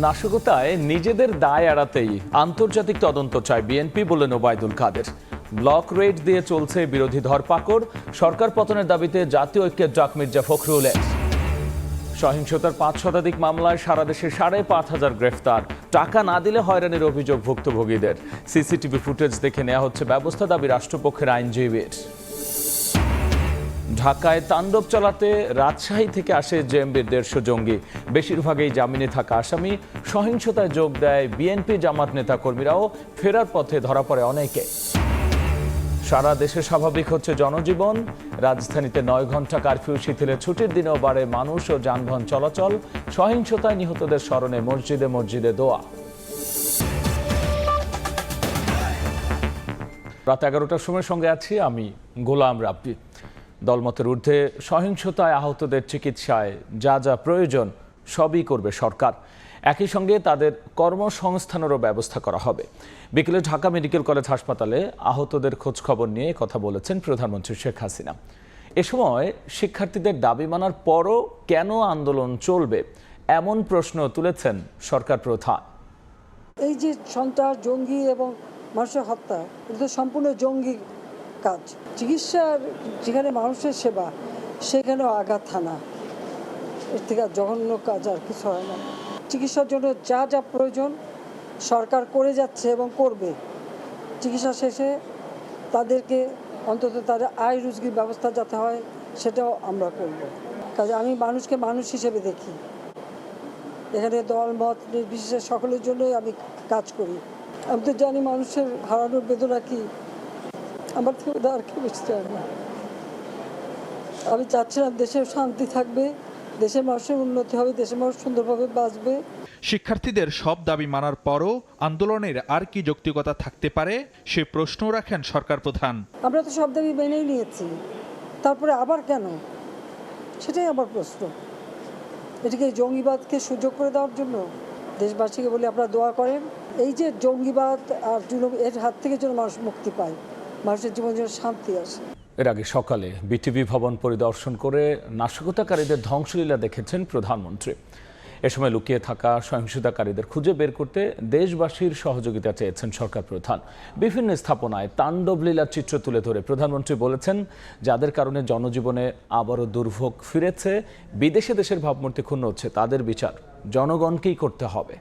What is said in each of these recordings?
নাশকতায় নিজেদের দায় এড়াতেই আন্তর্জাতিক তদন্ত চায় বিএনপি বললেন ওবায়দুল কাদের। ব্লক রেড দিয়ে চলছে বিরোধী ধরপাকড়, সরকার পতনের দাবিতে জাতীয় ঐক্যের ডাক মির্জা ফখরুলের। সহিংসতার ৫ শতাধিক মামলায় সারা দেশে ৫,৫০০ গ্রেফতার, টাকা না দিলে হয়রানির অভিযোগ ভুক্তভোগীদের। সিসিটিভি ফুটেজ দেখে নেওয়া হচ্ছে ব্যবস্থা, দাবি রাষ্ট্রপক্ষের আইনজীবীর। ঢাকায় তাণ্ডব চালাতে রাজশাহী থেকে আসে জেএমবির ১৫০ জঙ্গি, বেশিরভাগই জামিনে থাকা আসামি। সহিংসতায় যোগ দেয় বিএনপি জামাত নেতা কর্মীরাও, ফেরার পথে ধরা পড়ে অনেকে। সারা দেশে স্বাভাবিক হচ্ছে জনজীবন, রাজধানীতে ৯ ঘন্টা কারফিউ শিথিলে ছুটির দিনেও বাড়ে মানুষ ও যানবাহন চলাচল। সহিংসতায় নিহতদের স্মরণে মসজিদে মসজিদে দোয়া। রাত ১১টার সময় সঙ্গে আছি আমি গোলাম রাব্বি। দলমতের ঊর্ধ্বে সহিংসতায় আহতদের চিকিৎসায় যা যা প্রয়োজন সবই করবে সরকার। একই সঙ্গে তাদের কর্মসংস্থানেরও ব্যবস্থা করা হবে। বিকেলে ঢাকা মেডিকেল কলেজ হাসপাতালে আহতদের খোঁজখবর নিয়ে কথা বলেছেন প্রধানমন্ত্রী শেখ হাসিনা। এ সময় শিক্ষার্থীদের দাবি মানার পরও কেন আন্দোলন চলবে এমন প্রশ্ন তুলেছেন সরকার প্রধান। এই যে সন্ত্রাস, জঙ্গি এবং মানুষের হত্যা, এটা তো সম্পূর্ণ জঙ্গি কাজ। চিকিৎসার যেখানে মানুষের সেবা, সেখানেও আঘাত হানা, এর থেকে জঘন্য কাজ আর কিছু হয় না। চিকিৎসার জন্য যা যা প্রয়োজন সরকার করে যাচ্ছে এবং করবে। চিকিৎসা শেষে তাদেরকে অন্তত তাদের আয় রুজির ব্যবস্থা যাতে হয় সেটাও আমরা করব। কাজে আমি মানুষকে মানুষ হিসেবে দেখি, এখানে দল মত নির্বিশেষে সকলের জন্যই আমি কাজ করি। আমি তো জানি মানুষের হারানোর বেদনা কি, আমার থেকে আর কেউ বেশি চায় না। আমি চাচ্ছিলাম দেশের শান্তি থাকবে, দেশের মানুষের উন্নতি হবে, দেশের মানুষ সুন্দরভাবে বাঁচবে। শিক্ষার্থীদের সব দাবি মানার পরও আন্দোলনের আর কি যৌক্তিকতা থাকতে পারে সে প্রশ্ন রাখেন সরকার প্রধান। আমরা তো সব দাবি মেনেই নিয়েছি, তারপরে আবার কেন, সেটাই আমার প্রশ্ন। এটাকে জঙ্গিবাদকে সুযোগ করে দেওয়ার জন্য? দেশবাসীকে বলে আপনারা দোয়া করেন এই যে জঙ্গিবাদ আর জুলুম, এর হাত থেকে যেন মানুষ মুক্তি পায়, মানুষের জীবন যেন শান্তি আসে। এর আগে সকালে বিটিভি ভবন পরিদর্শন করে নাশকতাকারীদের ধ্বংসলীলা দেখেছেন প্রধানমন্ত্রী। এ সময় লুকিয়ে থাকা সহিংসতাকারীদের খুঁজে বের করতে দেশবাসীর সহযোগিতা চেয়েছেন সরকার প্রধান। বিভিন্ন স্থাপনায় তাণ্ডবলীলার চিত্র তুলে ধরে প্রধানমন্ত্রী বলেছেন, যাদের কারণে জনজীবনে আবারও দুর্ভোগ ফিরেছে, বিদেশে দেশের ভাবমূর্তি ক্ষুণ্ণ হচ্ছে, তাদের বিচার জনগণকেই করতে হবে।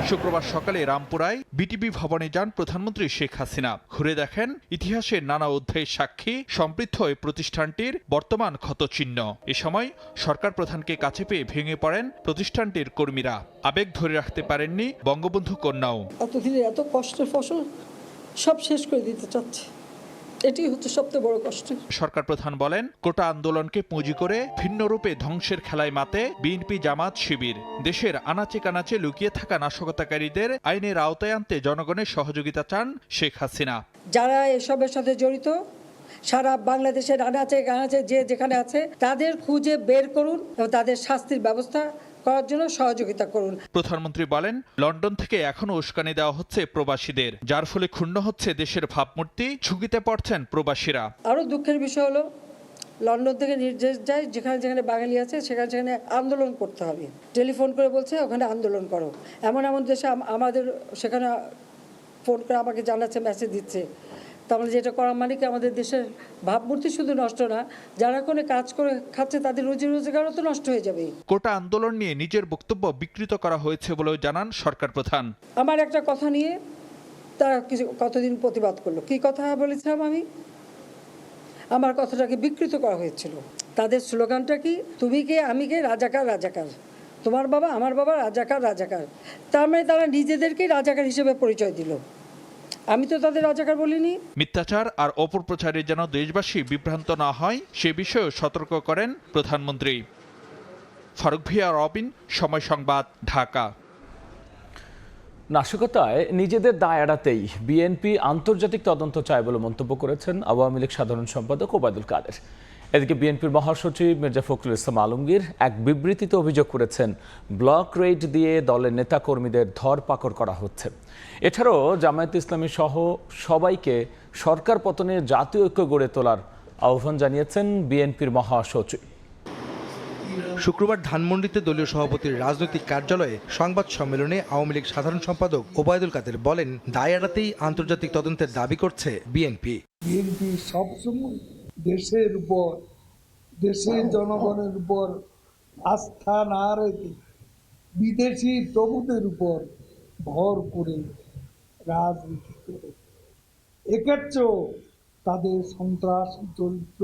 শুক্রবার সকালে রামপুরায় বিটিভি ভবনে যান প্রধানমন্ত্রী শেখ হাসিনা। ঘুরে দেখেন ইতিহাসের নানা অধ্যায়ের সাক্ষী সমৃদ্ধ এই প্রতিষ্ঠানটির বর্তমান ক্ষতচিহ্ন। এ সময় সরকার প্রধানকে কাছে পেয়ে ভেঙে পড়েন প্রতিষ্ঠানটির কর্মীরা। আবেগ ধরে রাখতে পারেননি বঙ্গবন্ধু কন্যাও। এতদিনের এত কষ্টের ফসল সব শেষ করে দিতে চাচ্ছে, এটাই হচ্ছে সবচেয়ে বড় কষ্ট। সরকার প্রধান বলেন, কোটা আন্দোলনকে পুঁজি করে ভিন্ন রূপে ধ্বংসের খেলায় মাতে বিএনপি জামাত শিবির। দেশের আনাচে কানাচে লুকিয়ে থাকা নাশকতাকারীদের আইনের আওতায় আনতে জনগণের সহযোগিতা চান শেখ হাসিনা। যারা এসবের সাথে জড়িত সারা বাংলাদেশের আনাচে কানাচে যে যেখানে আছে তাদের খুঁজে বের করুন এবং তাদের শাস্তির ব্যবস্থা করার জন্য সহযোগিতা করুন। প্রধানমন্ত্রী বলেন, লন্ডন থেকে এখনো উস্কানি দেওয়া হচ্ছে প্রবাসীদের, যার ফলে ক্ষুণ্ণ হচ্ছে দেশের ভাবমূর্তি, ঝুঁকিতে পড়ছেন প্রবাসীরা। আরও দুঃখের বিষয় হলো লন্ডন থেকে নির্দেশ যায় যেখানে যেখানে বাঙালি আছে সেখানে সেখানে আন্দোলন করতে হবে। টেলিফোন করে বলছে ওখানে আন্দোলন করো। এমন এমন দেশে আমাদের সেখানে ফোন করে আমাকে জানাচ্ছে, মেসেজ দিচ্ছে। তাহলে যেটা করা মানে কি আমাদের দেশের ভাবমূর্তি শুধু নষ্ট না, যারা কোনো কাজ করে খাচ্ছে তাদের রুজি রোজগারও তো নষ্ট হয়ে যাবে। কোটা আন্দোলন নিয়ে নিজের বক্তব্য বিকৃত করা হয়েছে বলেও জানান সরকার প্রধান। আমার একটা কথা নিয়ে তারা কিছু কতদিন প্রতিবাদ করলো। কি কথা বলেছিলাম আমি? আমার কথাটাকে বিকৃত করা হয়েছিল। তাদের স্লোগানটা কি? তুমি কে আমি কে, রাজাকার রাজাকার, তোমার বাবা আমার বাবা, রাজাকার রাজাকার। তার মানে তারা নিজেদেরকেই রাজাকার হিসেবে পরিচয় দিল। আমি তো তাদের রাজাকার বলিনি। মিথ্যাচার আর অপপ্রচারে যেন দেশবাসী বিভ্রান্ত না হয় সে বিষয়েও সতর্ক করেন প্রধানমন্ত্রী। ফারুক ভিয়া, রবিন, সময় সংবাদ, ঢাকা। নাশকতায় নিজেদের দায় এড়াতেই বিএনপি আন্তর্জাতিক তদন্ত চায় বলে মন্তব্য করেছেন আওয়ামী লীগ সাধারণ সম্পাদক ওবায়দুল কাদের। এদিকে বিএনপির মহাসচিব মির্জা ফখরুল ইসলাম আলমগীর এক বিবৃতিতে অভিযোগ করেছেন, ব্লক রেড দিয়ে দলের নেতাকর্মীদের ধরপাকড় করা হচ্ছে। এছাড়াও জামায়াত ইসলামী সহ সবাইকে সরকার পতনে জাতীয় ঐক্য গড়ে তোলার আহ্বান জানিয়েছেন বিএনপির মহাসচিব। শুক্রবার ধানমন্ডিতে দলীয় সভাপতির রাজনৈতিক কার্যালয়ে সংবাদ সম্মেলনে আওয়ামী লীগ সাধারণ সম্পাদক ওবায়দুল কাদের বলেন, দায় এড়াতেই আন্তর্জাতিক তদন্তের দাবি করছে বিএনপি। বিএনপি সবসময় দেশের উপর, দেশের জনগণের উপর আস্থা না রেখে বিদেশি প্রভুদের উপর ভর করে রাজনীতি করে। এক্ষেত্রেও তাদের সন্ত্রাস চরিত্র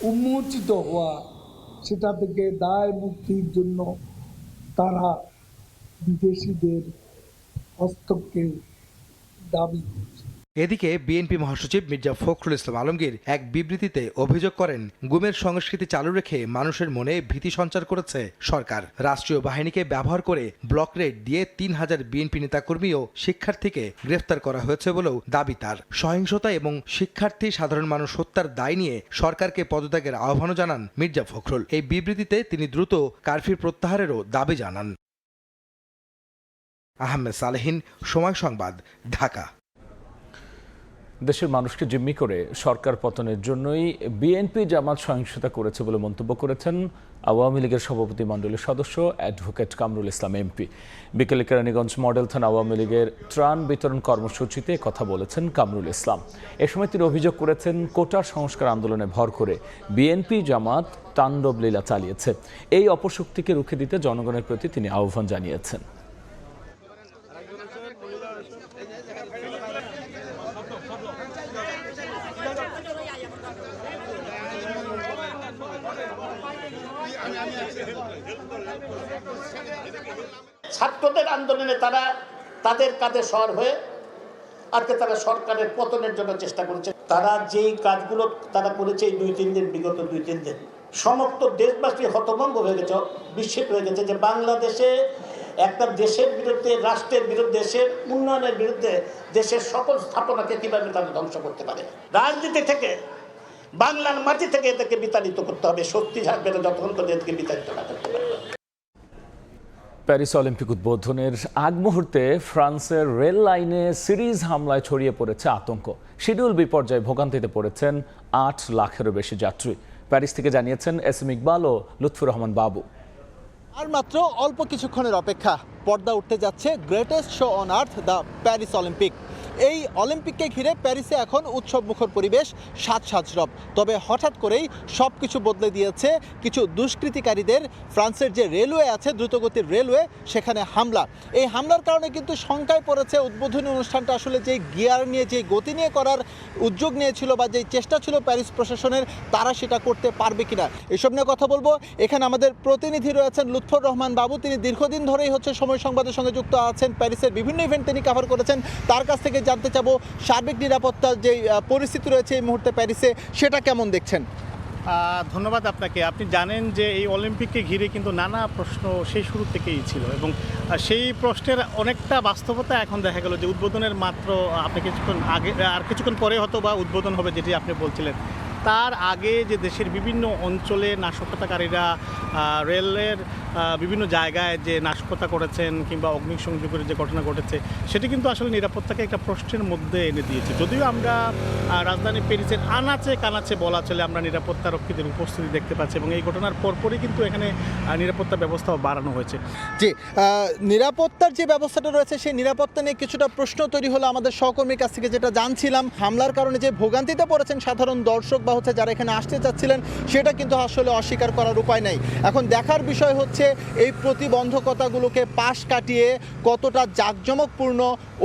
উন্মোচিত হওয়া, সেটা থেকে দায় মুক্তির জন্য তারা বিদেশিদের হস্তক্ষেপ দাবি করছে। এদিকে বিএনপি মহাসচিব মির্জা ফখরুল ইসলাম আলমগীর এক বিবৃতিতে অভিযোগ করেন, গুমের সংস্কৃতি চালু রেখে মানুষের মনে ভীতি সঞ্চার করেছে সরকার। রাষ্ট্রীয় বাহিনীকে ব্যবহার করে ব্লক রেড দিয়ে ৩,০০০ বিএনপি নেতাকর্মী ও শিক্ষার্থীকে গ্রেফতার করা হয়েছে বলেও দাবি তার। সহিংসতা এবং শিক্ষার্থী সাধারণ মানুষ হত্যার দায় নিয়ে সরকারকে পদত্যাগের আহ্বানও জানান মির্জা ফখরুল। এই বিবৃতিতে তিনি দ্রুত কারফিউ প্রত্যাহারেরও দাবি জানান। আহমেদ সালেহীন, সময় সংবাদ, ঢাকা। দেশের মানুষকে জিম্মি করে সরকার পতনের জন্যই বিএনপি জামাত সহিংসতা করেছে বলে মন্তব্য করেছেন আওয়ামী লীগের সভাপতি মণ্ডলীর সদস্য অ্যাডভোকেট কামরুল ইসলাম এমপি। বিকেলে কেরানীগঞ্জ মডেল থানা আওয়ামী লীগের ত্রাণ বিতরণ কর্মসূচিতে কথা বলেছেন কামরুল ইসলাম। এ সময় তিনি অভিযোগ করেছেন, কোটা সংস্কার আন্দোলনে ভর করে বিএনপি জামাত তাণ্ডব লীলা চালিয়েছে। এই অপশক্তিকে রুখে দিতে জনগণের প্রতি তিনি আহ্বান জানিয়েছেন। ছাত্রদের আন্দোলনে তারা তাদের কাঁধে সর হয়ে আজকে তারা সরকারের পতনের জন্য চেষ্টা করেছে। তারা যেই কাজগুলো তারা করেছে এই বিগত 2-3 দিন সমস্ত দেশবাসী হতভম্ব হয়ে গেছে, বিস্মিত হয়ে গেছে যে বাংলাদেশে একটা দেশের বিরুদ্ধে, রাষ্ট্রের বিরুদ্ধে, দেশের উন্নয়নের বিরুদ্ধে দেশের সকল স্থাপনাকে কিভাবে তারা ধ্বংস করতে পারে। রাজনীতি থেকে, বাংলার মাটি থেকে এদেরকে বিতাড়িত করতে হবে। শক্তি থাকবে না যতক্ষণ করে এদেরকে বিতাড়িত না করতে পারবে। প্যারিস অলিম্পিক উদ্বোধনের আগ মুহূর্তে ফ্রান্সের রেল লাইনে সিরিজ হামলায় ছড়িয়ে পড়েছে আতঙ্ক। শিডিউল বিপর্যয়ে ভোগান্তিতে পড়েছেন 8 লাখেরও বেশি যাত্রী। প্যারিস থেকে জানিয়েছেন এসএম ইকবাল ও লুৎফুর রহমান বাবু। আর মাত্র অল্প কিছুক্ষণের অপেক্ষা, পর্দা উঠতে যাচ্ছে greatest show on earth, the Paris Olympic. এই অলিম্পিককে ঘিরে প্যারিসে এখন উৎসবমুখর পরিবেশ, সাজরব। তবে হঠাৎ করেই সব কিছু বদলে দিয়েছে কিছু দুষ্কৃতিকারীদের। ফ্রান্সের যে রেলওয়ে আছে, দ্রুতগতির রেলওয়ে, সেখানে হামলা। এই হামলার কারণে কিন্তু শঙ্কায় পড়েছে উদ্বোধনী অনুষ্ঠানটা আসলে যেই গিয়ার নিয়ে, যেই গতি নিয়ে করার উদ্যোগ নিয়েছিল বা যেই চেষ্টা ছিল প্যারিস প্রশাসনের, তারা সেটা করতে পারবে কিনা, এসব নিয়ে কথা বলবো। এখানে আমাদের প্রতিনিধি রয়েছেন লুৎফুর রহমান বাবু। তিনি দীর্ঘদিন ধরেই সময় সংবাদের সঙ্গে যুক্ত আছেন, প্যারিসের বিভিন্ন ইভেন্ট তিনি কভার করেছেন। তার কাছ থেকে জানতে চাবো, সার্বিক নিরাপত্তার যে পরিস্থিতি রয়েছে এই মুহূর্তে প্যারিসে, সেটা কেমন দেখছেন? ধন্যবাদ আপনাকে। আপনি জানেন যে এই অলিম্পিককে ঘিরে কিন্তু নানা প্রশ্ন সেই শুরু থেকেই ছিল, এবং সেই প্রশ্নের অনেকটা বাস্তবতা এখন দেখা গেল যে উদ্বোধনের মাত্র আপনি কিছুক্ষণ আগে, আর কিছুক্ষণ পরে হয়তো বা উদ্বোধন হবে যেটি আপনি বলছিলেন। তার আগে যে দেশের বিভিন্ন অঞ্চলে নাশকতাকারীরা রেলের বিভিন্ন জায়গায় যে নাশকতা করেছেন কিংবা অগ্নিসংযোগের যে ঘটনা ঘটেছে, সেটি কিন্তু আসলে নিরাপত্তাকে একটা প্রশ্নের মধ্যে এনে দিয়েছে। যদিও আমরা রাজধানী প্যারিসের আনাচে কানাচে বলা চলে আমরা নিরাপত্তা রক্ষীদের উপস্থিতি দেখতে পাচ্ছি, এবং এই ঘটনার পরপরই কিন্তু এখানে নিরাপত্তা ব্যবস্থাও বাড়ানো হয়েছে। জি, নিরাপত্তার যে ব্যবস্থাটা রয়েছে সেই নিরাপত্তা নিয়ে কিছুটা প্রশ্ন তৈরি হলো আমাদের সহকর্মীর কাছ থেকে, যেটা জানছিলাম হামলার কারণে যে ভোগান্তিতে পড়েছেন সাধারণ দর্শক বা যারা এখানে আসতে চাচ্ছিলেন, সেটা কিন্তু আসলে অস্বীকার করার উপায় নাই। এখন দেখার বিষয় হচ্ছে এই প্রতিবন্ধকতাগুলোকে পাশ কাটিয়ে কতটা জাঁকজমকপূর্ণ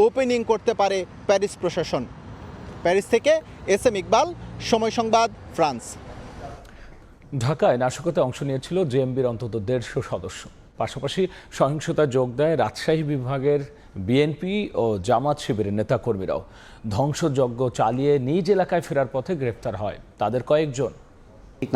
ওপেনিং করতে পারে প্যারিস প্রশাসন। প্যারিস থেকে এসএম ইকবাল, সময় সংবাদ, ফ্রান্স। ঢাকায় নাশকতায় অংশ নিয়েছিল জেএমবির অন্তত 150 সদস্য। পাশাপাশি সহিংসতায় যোগ দেয় রাজশাহী বিভাগের বিএনপি ও জামাত শিবিরের নেতাকর্মীরাও। ধ্বংসযজ্ঞ চালিয়ে নিজ এলাকায় ফেরার পথে গ্রেফতার হয় তাদের কয়েকজন।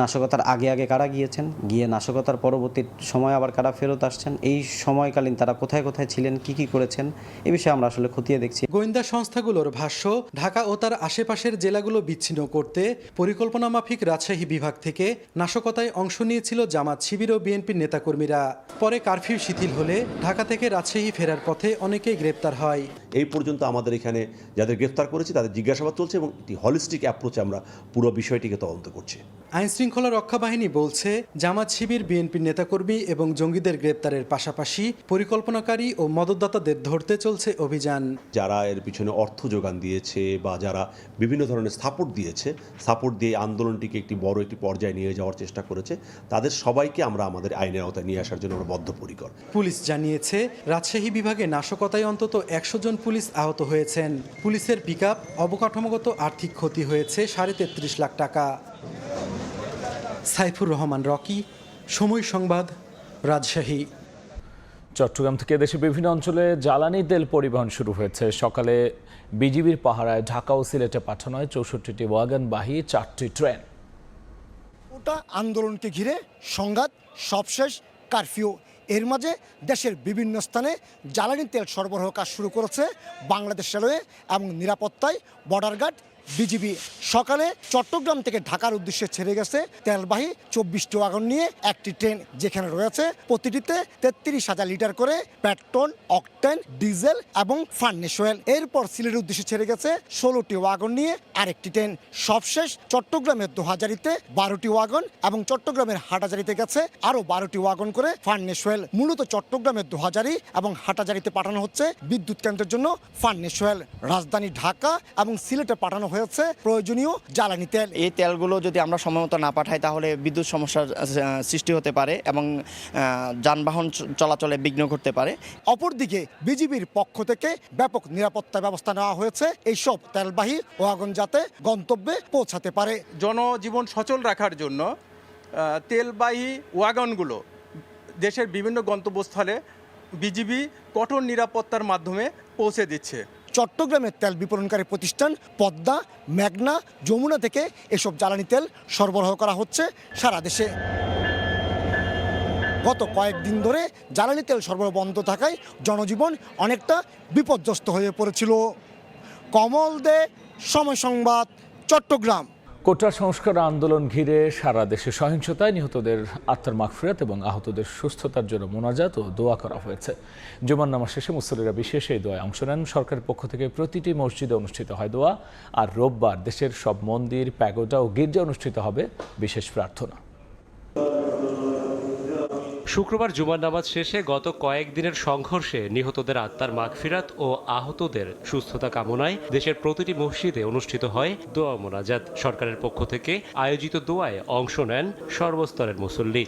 নাশকতার আগে কারা গিয়েছেন, গিয়ে নাশকতার পরবর্তী সময় আবার কারা ফেরত আসছেন, এই সময়কালীন তারা কোথায় ছিলেন, কি করেছেন, এ বিষয়ে আমরা আসলে খতিয়ে দেখছি। গোয়েন্দা সংস্থাগুলোর ভাষ্য, ঢাকা ও তার আশেপাশের জেলাগুলো বিচ্ছিন্ন করতে পরিকল্পনা মাফিক রাজশাহী বিভাগ থেকে নাশকতায় অংশ নিয়েছিল জামাত শিবির ও বিএনপির নেতাকর্মীরা। পরে কারফিউ শিথিল হলে ঢাকা থেকে রাজশাহী ফেরার পথে অনেকেই গ্রেপ্তার হয়। এই পর্যন্ত আমাদের এখানে যাদের গ্রেপ্তার করেছে তাদের জিজ্ঞাসাবাদ চলছে, এবং একটি হলিস্টিক অ্যাপ্রোচে আমরা পুরো বিষয়টিকে তদন্ত করছি। আইন আইনশৃঙ্খলা রক্ষা বাহিনী বলছে, জামাত শিবির বিএনপির নেতাকর্মী এবং জঙ্গিদের গ্রেপ্তারের পাশাপাশি পরিকল্পনাকারী ও মদতদাতাদের ধরতে চলছে অভিযান। যারা এর পিছনে অর্থ যোগান দিয়েছে বা যারা বিভিন্ন ধরনের সাপোর্ট দিয়েছে, সাপোর্ট দিয়ে আন্দোলনটিকে একটি বড় একটি পর্যায়ে নিয়ে যাওয়ার চেষ্টা করেছে, তাদের সবাইকে আমরা আমাদের আইনের আওতায় নিয়ে আসার জন্য আমরা বদ্ধপরিকর। পুলিশ জানিয়েছে, রাজশাহী বিভাগে নাশকতায় অন্তত 100 জন পুলিশ আহত হয়েছেন। পুলিশের পিকআপ, অবকাঠামোগত আর্থিক ক্ষতি হয়েছে 33.5 লাখ টাকা। সাইফুর রহমান রকি, সময় সংবাদ, রাজশাহী। চট্টগ্রাম থেকে দেশের বিভিন্ন অঞ্চলে জ্বালানি তেল পরিবহন শুরু হয়েছে। সকালে বিজিবির পাহারায় ঢাকা ও সিলেটে পাঠানো হয় 64টি ওয়াগনবাহী 4টি ট্রেন। ওটা আন্দোলনকে ঘিরে সংঘাত, সবশেষ কারফিউ। এর মাঝে দেশের বিভিন্ন স্থানে জ্বালানি তেল সরবরাহ কাজ শুরু করেছে বাংলাদেশ রেলওয়ে এবং নিরাপত্তায় বর্ডার গার্ড বিজিবি। সকালে চট্টগ্রাম থেকে ঢাকার উদ্দেশ্যে ছেড়ে গেছে তেলবাহী 24টি ওয়াগন নিয়ে একটি ট্রেন, যেখানে রয়েছে প্রতিটিতে 33,000 লিটার করে পেট্রোল, অকটেন, ডিজেল এবং ফার্নেস অয়েল। এরপর সিলেটের উদ্দেশ্যে ছেড়ে গেছে 16টি ওয়াগন নিয়ে আরেকটি ট্রেন। সবশেষ চট্টগ্রামের দোহাজারিতে 12টি ওয়াগন এবং চট্টগ্রামের হাটাজারিতে গেছে আরও 12টি ওয়াগন করে ফার্নেস অয়েল। মূলত চট্টগ্রামের দোহাজারি এবং হাটাজারিতে পাঠানো হচ্ছে বিদ্যুৎ কেন্দ্রের জন্য ফার্নেস অয়েল। রাজধানী ঢাকা এবং সিলেটে পাঠানো হয়েছে প্রয়োজনীয় জ্বালানি তেল। এই তেলগুলো যদি আমরা সময়মতো না পাঠাই তাহলে বিদ্যুৎ সমস্যার সৃষ্টি হতে পারে এবং যানবাহন চলাচলে বিঘ্ন ঘটতে পারে। অপরদিকে বিজিবির পক্ষ থেকে ব্যাপক নিরাপত্তা ব্যবস্থা নেওয়া হয়েছে এইসব তেলবাহী ওয়াগন যাতে গন্তব্যে পৌঁছাতে পারে। জনজীবন সচল রাখার জন্য তেলবাহী ওয়াগনগুলো দেশের বিভিন্ন গন্তব্যস্থলে বিজিবি কঠোর নিরাপত্তার মাধ্যমে পৌঁছে দিচ্ছে। চট্টগ্রামের তেল বিপণনকারী প্রতিষ্ঠান পদ্মা, মেঘনা, যমুনা থেকে এসব জ্বালানি তেল সরবরাহ করা হচ্ছে সারা দেশে। গত কয়েকদিন ধরে জ্বালানি তেল সরবরাহ বন্ধ থাকায় জনজীবন অনেকটা বিপর্যস্ত হয়ে পড়েছিল। কমল দে, সময় সংবাদ, চট্টগ্রাম। কোটা সংস্কার আন্দোলন ঘিরে সারা দেশে সহিংসতায় নিহতদের আত্মার মাগফিরাত এবং আহতদের সুস্থতার জন্য মোনাজাত ও দোয়া করা হয়েছে। জুমার নামাজ শেষে মুসল্লিরা বিশেষ এই দোয়ায় অংশ নেন। সরকারের পক্ষ থেকে প্রতিটি মসজিদে অনুষ্ঠিত হয় দোয়া, আর রোববার দেশের সব মন্দির, প্যাগোডা ও গির্জা অনুষ্ঠিত হবে বিশেষ প্রার্থনা। শুক্রবার জুমার নামাজ শেষে গত কয়েকদিনের সংঘর্ষে নিহতদের আত্মার মাগফিরাত ও আহতদের সুস্থতা কামনায় দেশের প্রতিটি মসজিদে অনুষ্ঠিত হয় দোয়া মোনাজাত। সরকারের পক্ষ থেকে আয়োজিত দোয়ায় অংশ নেন সর্বস্তরের মুসল্লি।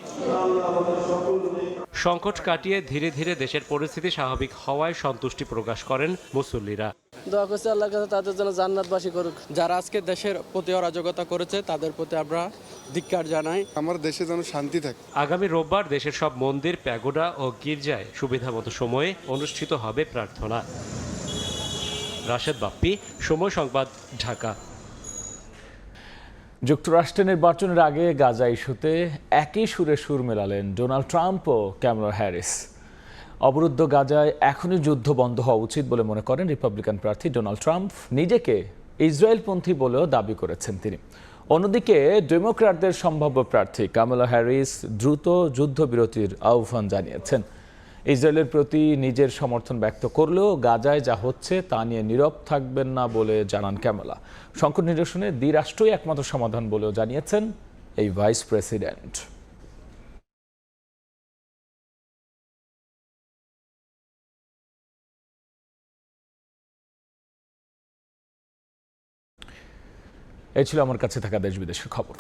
সংকট কাটিয়ে ধীরে ধীরে দেশের পরিস্থিতি স্বাভাবিক হওয়ায় সন্তুষ্টি প্রকাশ করেন মুসল্লিরা। দোয়া করছি আল্লাহর কাছে তাদের জন্য জান্নাতবাসী করুক। যারা আজকে দেশের প্রতি অরাজকতা করেছে তাদের প্রতি আমরা ধিক্কার জানাই। আমার দেশে যেন শান্তি থাকে। আগামী রোববার দেশের সব মন্দির, প্যাগোডা ও গির্জায় সুবিধামতো সময়ে অনুষ্ঠিত হবে প্রার্থনা। রাশেদ বাপ্পি, সময় সংবাদ, ঢাকা। যুক্তরাষ্ট্রে নির্বাচনের আগে গাজা ইস্যুতে একই সুরে সুর মেলালেন ডোনাল্ড ট্রাম্প ও ক্যামালা হ্যারিস। অবরুদ্ধ গাজায় এখনই যুদ্ধ বন্ধ হওয়া উচিত বলে মনে করেন রিপাবলিকান প্রার্থী ডোনাল্ড ট্রাম্প। নিজেকে ইসরায়েলপন্থী বলেও দাবি করেছেন তিনি। অন্যদিকে ডেমোক্র্যাটদের সম্ভাব্য প্রার্থী কামালা হ্যারিস দ্রুত যুদ্ধবিরতির আহ্বান জানিয়েছেন। ইসরায়েলের প্রতি নিজের সমর্থন ব্যক্ত করলেও গাজায় যা হচ্ছে তা নিয়ে নীরব থাকবেন না বলে জানান ক্যামালা। সংকট নিরসনে দ্বিরাষ্ট্রই একমাত্র সমাধান বলেও জানিয়েছেন এই ভাইস প্রেসিডেন্ট। এই ছিল আমার কাছে থাকা দেশ বিদেশের খবর।